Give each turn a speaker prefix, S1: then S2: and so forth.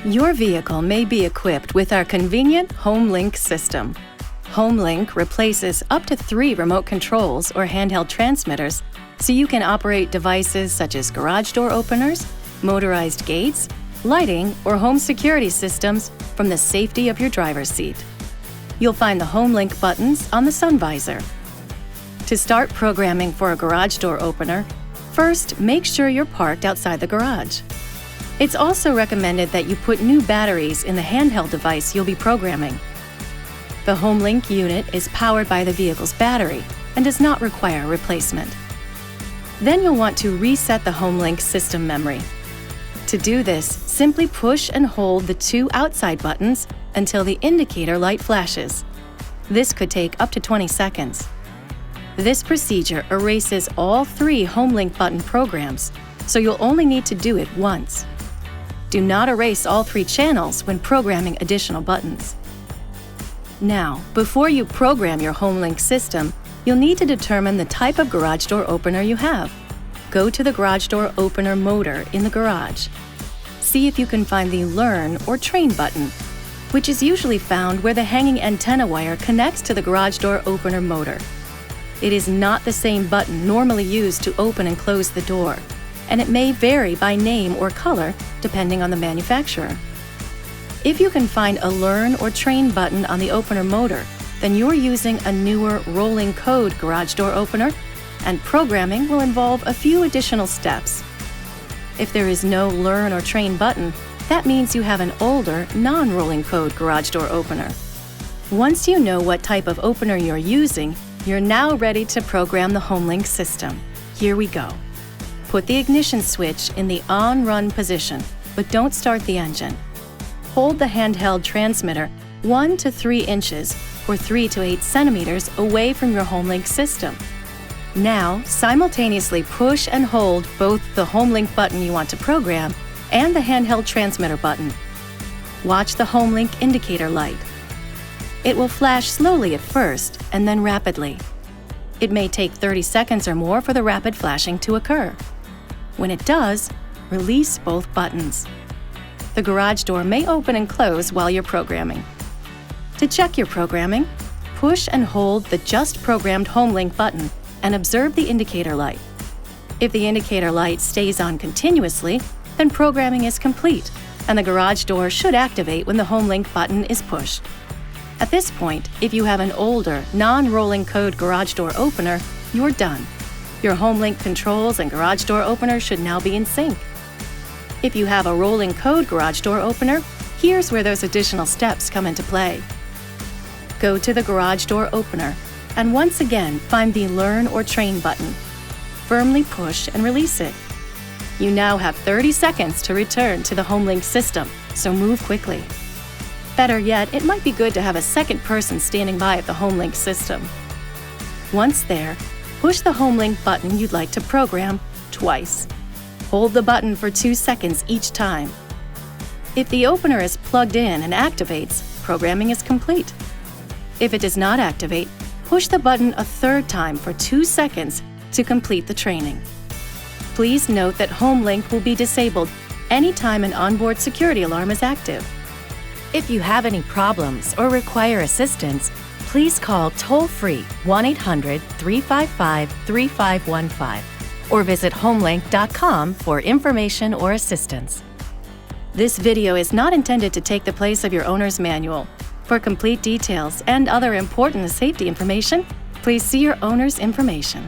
S1: Your vehicle may be equipped with our convenient HomeLink system. HomeLink replaces up to 3 remote controls or handheld transmitters so you can operate devices such as garage door openers, motorized gates, lighting, or home security systems from the safety of your driver's seat. You'll find the HomeLink buttons on the sun visor. To start programming for a garage door opener, first make sure you're parked outside the garage. It's also recommended that you put new batteries in the handheld device you'll be programming. The HomeLink unit is powered by the vehicle's battery and does not require replacement. Then you'll want to reset the HomeLink system memory. To do this, simply push and hold the 2 outside buttons until the indicator light flashes. This could take up to 20 seconds. This procedure erases all 3 HomeLink button programs, so you'll only need to do it once. Do not erase all 3 channels when programming additional buttons. Now, before you program your HomeLink system, you'll need to determine the type of garage door opener you have. Go to the garage door opener motor in the garage. See if you can find the Learn or Train button, which is usually found where the hanging antenna wire connects to the garage door opener motor. It is not the same button normally used to open and close the door, and it may vary by name or color depending on the manufacturer. If you can find a Learn or Train button on the opener motor, then you're using a newer rolling code garage door opener, and programming will involve a few additional steps. If there is no Learn or Train button, that means you have an older, non-rolling code garage door opener. Once you know what type of opener you're using, you're now ready to program the HomeLink system. Here we go. Put the ignition switch in the on-run position, but don't start the engine. Hold the handheld transmitter 1 to 3 inches or 3 to 8 centimeters away from your HomeLink system. Now, simultaneously push and hold both the HomeLink button you want to program and the handheld transmitter button. Watch the HomeLink indicator light. It will flash slowly at first and then rapidly. It may take 30 seconds or more for the rapid flashing to occur. When it does, release both buttons. The garage door may open and close while you're programming. To check your programming, push and hold the just programmed HomeLink button and observe the indicator light. If the indicator light stays on continuously, then programming is complete, and the garage door should activate when the HomeLink button is pushed. At this point, if you have an older, non-rolling code garage door opener, you're done. Your HomeLink controls and garage door opener should now be in sync. If you have a rolling code garage door opener, here's where those additional steps come into play. Go to the garage door opener and once again find the Learn or Train button. Firmly push and release it. You now have 30 seconds to return to the HomeLink system, so move quickly. Better yet, it might be good to have a second person standing by at the HomeLink system. Once there, push the HomeLink button you'd like to program twice. Hold the button for 2 seconds each time. If the opener is plugged in and activates, programming is complete. If it does not activate, push the button a 3rd time for 2 seconds to complete the training. Please note that HomeLink will be disabled anytime an onboard security alarm is active. If you have any problems or require assistance, please call toll-free 1-800-355-3515 or visit homelink.com for information or assistance. This video is not intended to take the place of your owner's manual. For complete details and other important safety information, please see your owner's information.